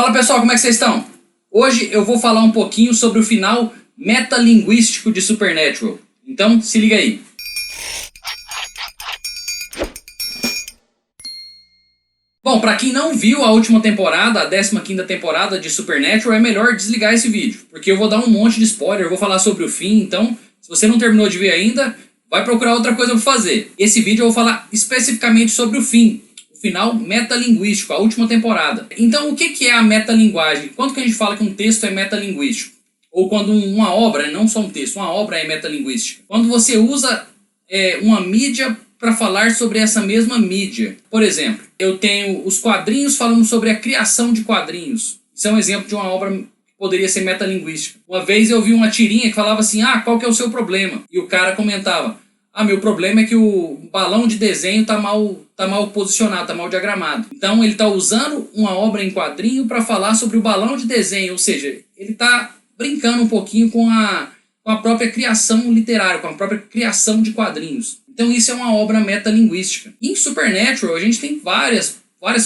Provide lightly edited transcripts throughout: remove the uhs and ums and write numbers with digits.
Fala pessoal, como é que vocês estão? Hoje eu vou falar um pouquinho sobre o final metalinguístico de Supernatural. Então se liga aí. Bom, pra quem não viu a última temporada, a 15ª temporada de Supernatural, é melhor desligar esse vídeo, porque eu vou dar um monte de spoiler, eu vou falar sobre o fim, então se você não terminou de ver ainda, vai procurar outra coisa pra fazer. Esse vídeo eu vou falar especificamente sobre o fim, o final metalinguístico, a última temporada. Então o que é a metalinguagem? Quando que a gente fala que um texto é metalinguístico? Ou quando uma obra, não só um texto, uma obra é metalinguística? Quando você usa uma mídia para falar sobre essa mesma mídia. Por exemplo, eu tenho os quadrinhos falando sobre a criação de quadrinhos. Isso é um exemplo de uma obra que poderia ser metalinguística. Uma vez eu vi uma tirinha que falava assim, qual que é o seu problema? E o cara comentava, meu problema é que o balão de desenho tá mal posicionado, tá mal diagramado. Então ele tá usando uma obra em quadrinho para falar sobre o balão de desenho, ou seja, ele tá brincando um pouquinho com a própria criação literária, com a própria criação de quadrinhos. Então isso é uma obra metalinguística. E em Supernatural a gente tem várias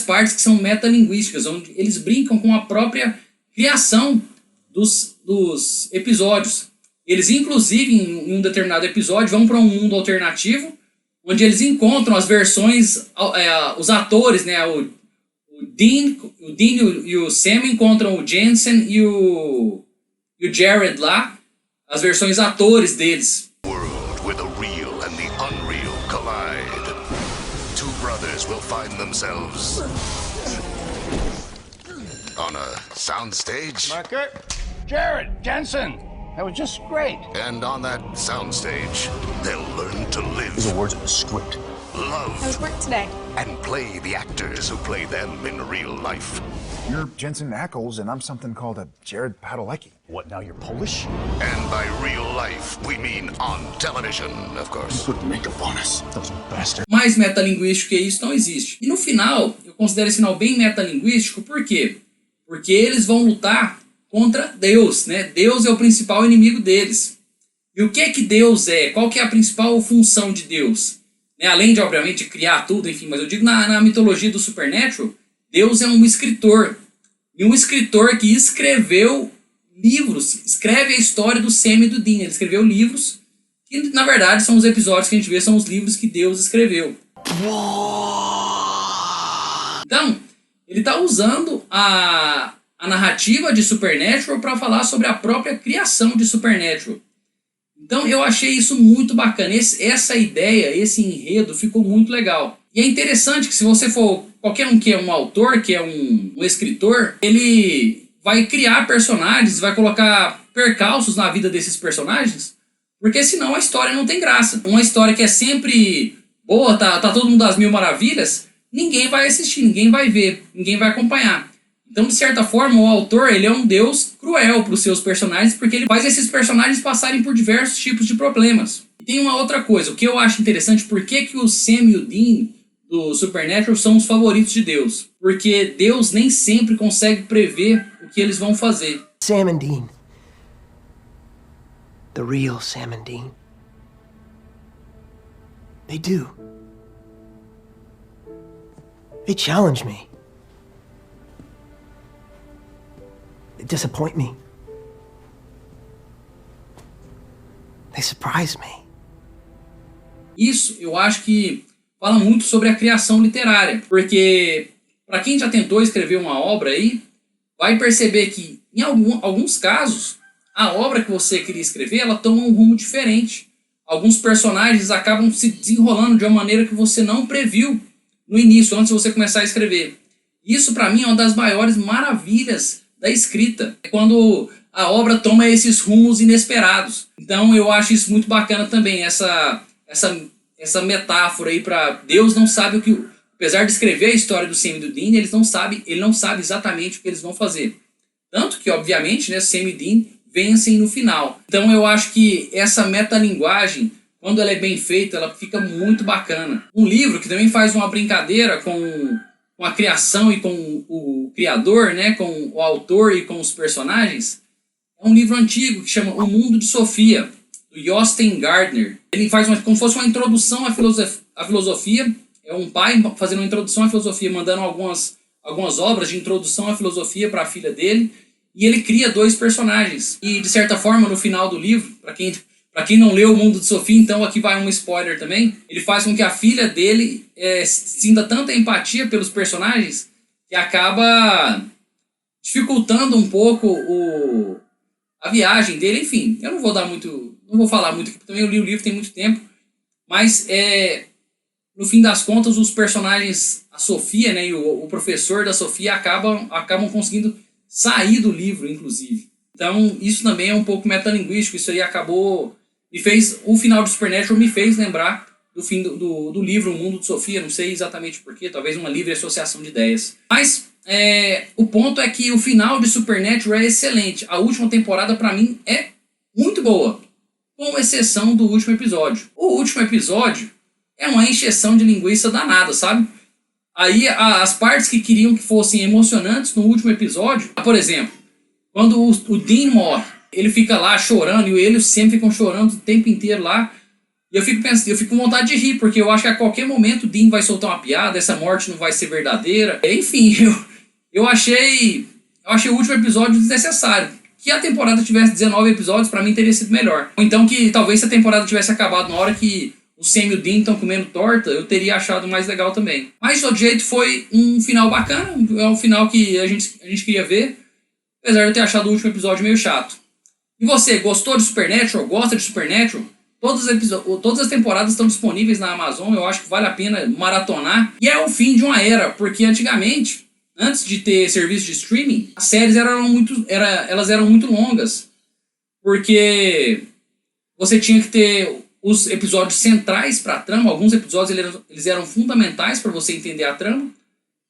partes que são metalinguísticas, onde eles brincam com a própria criação dos episódios. Eles inclusive em um determinado episódio vão para um mundo alternativo, onde eles encontram as versões, os atores, né, o Dean e o Sam encontram o Jensen e o Jared lá, as versões atores deles. Will find themselves on a soundstage. Marker, Jared, Jensen, that was just great. And on that soundstage, they'll learn to live. These are words in the script. Love. How's work today? And play the actors who play them in real life. You're Jensen Ackles, and I'm something called a Jared Padalecki. What, now you're Polish? And by real life, we mean on television, of course. Put makeup on us, those bastards. Mais metalinguístico que isso não existe. E no final, eu considero esse final bem metalinguístico, por quê? Porque eles vão lutar contra Deus, né? Deus é o principal inimigo deles. E o que é que Deus é? Qual que é a principal função de Deus? Além de, obviamente, criar tudo, enfim, mas eu digo na mitologia do Supernatural, Deus é um escritor. E um escritor que escreveu livros, escreve a história do Sam e do Dean. Ele escreveu livros que, na verdade, são os episódios que a gente vê, são os livros que Deus escreveu. Então, ele está usando a narrativa de Supernatural para falar sobre a própria criação de Supernatural. Então eu achei isso muito bacana, essa ideia, esse enredo ficou muito legal. E é interessante que se você for, qualquer um que é um autor, que é um escritor, ele vai criar personagens, vai colocar percalços na vida desses personagens, porque senão a história não tem graça. Uma história que é sempre boa, tá todo mundo às mil maravilhas, ninguém vai assistir, ninguém vai ver, ninguém vai acompanhar. Então, de certa forma, o autor ele é um deus cruel para os seus personagens, porque ele faz esses personagens passarem por diversos tipos de problemas. E tem uma outra coisa, o que eu acho interessante, por que o Sam e o Dean do Supernatural são os favoritos de Deus? Porque Deus nem sempre consegue prever o que eles vão fazer. Sam and Dean. The real Sam and Dean. They do. They challenge me. They disappoint me. They surprise me. Isso eu acho que fala muito sobre a criação literária, porque para quem já tentou escrever uma obra aí, vai perceber que em alguns casos a obra que você queria escrever, ela toma um rumo diferente. Alguns personagens acabam se desenrolando de uma maneira que você não previu no início, antes de você começar a escrever. Isso para mim é uma das maiores maravilhas da escrita, é quando a obra toma esses rumos inesperados. Então eu acho isso muito bacana também, essa metáfora aí para Deus não sabe o que, apesar de escrever a história do Sam e do Dean, ele não sabe exatamente o que eles vão fazer. Tanto que, obviamente, né, Sam e Dean vencem no final. Então eu acho que essa metalinguagem, quando ela é bem feita, ela fica muito bacana. Um livro que também faz uma brincadeira com a criação e com o criador, né, com o autor e com os personagens, é um livro antigo que chama O Mundo de Sofia, do Jostein Gardner. Ele faz como se fosse uma introdução à filosofia, é um pai fazendo uma introdução à filosofia, mandando algumas algumas obras de introdução à filosofia para a filha dele, e ele cria 2 personagens. E, de certa forma, no final do livro, para quem não leu O Mundo de Sophie, então aqui vai um spoiler também, ele faz com que a filha dele sinta tanta empatia pelos personagens que acaba dificultando um pouco a viagem dele. Enfim, eu não vou falar muito, porque também eu li o livro tem muito tempo, mas no fim das contas os personagens, a Sofia, né, e o professor da Sofia acabam conseguindo sair do livro, inclusive. Então isso também é um pouco metalinguístico. Isso aí o final do Supernatural me fez lembrar do fim do livro O Mundo de Sofia. Não sei exatamente porquê, talvez uma livre associação de ideias. Mas o ponto é que o final de Supernatural é excelente. A última temporada pra mim é muito boa, com exceção do último episódio. O último episódio é uma encheção de linguiça danada, sabe? Aí as partes que queriam que fossem emocionantes no último episódio, por exemplo, quando o Dean morre, ele fica lá chorando, e eles sempre ficam chorando o tempo inteiro lá, e eu fico com vontade de rir, porque eu acho que a qualquer momento o Dean vai soltar uma piada, essa morte não vai ser verdadeira. Enfim, eu achei o último episódio desnecessário. Que a temporada tivesse 19 episódios, pra mim teria sido melhor. Ou então que talvez se a temporada tivesse acabado na hora que o Sam e o Dean estão comendo torta, eu teria achado mais legal também. Mas, de todo jeito, foi um final bacana. É um final que a gente queria ver, apesar de eu ter achado o último episódio meio chato. E você, gostou de Supernatural? Gosta de Supernatural? Todas as temporadas estão disponíveis na Amazon. Eu acho que vale a pena maratonar. E é o fim de uma era, porque antigamente, antes de ter serviço de streaming, as séries elas eram muito longas, porque você tinha que ter os episódios centrais para a trama. Alguns episódios eles eram fundamentais para você entender a trama,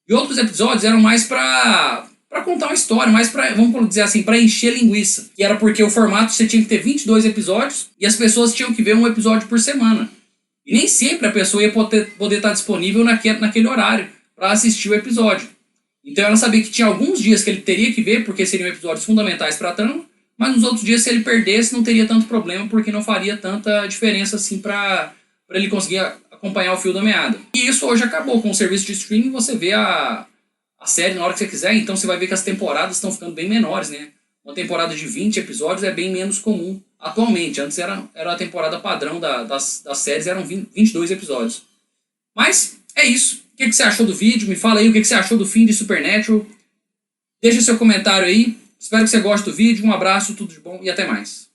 e outros episódios eram mais para contar uma história, mais para, vamos dizer assim, para encher linguiça. E era porque o formato você tinha que ter 22 episódios e as pessoas tinham que ver um episódio por semana. E nem sempre a pessoa ia poder estar disponível naquele horário para assistir o episódio. Então ela sabia que tinha alguns dias que ele teria que ver, porque seriam episódios fundamentais para a trama, mas nos outros dias, se ele perdesse, não teria tanto problema, porque não faria tanta diferença assim para ele conseguir acompanhar o fio da meada. E isso hoje acabou. Com o serviço de streaming, você vê a série na hora que você quiser, então você vai ver que as temporadas estão ficando bem menores, né? Uma temporada de 20 episódios é bem menos comum atualmente. Antes era a temporada padrão das séries, eram 22 episódios. Mas é isso. O que você achou do vídeo? Me fala aí o que você achou do fim de Supernatural. Deixa seu comentário aí. Espero que você goste do vídeo. Um abraço, tudo de bom e até mais.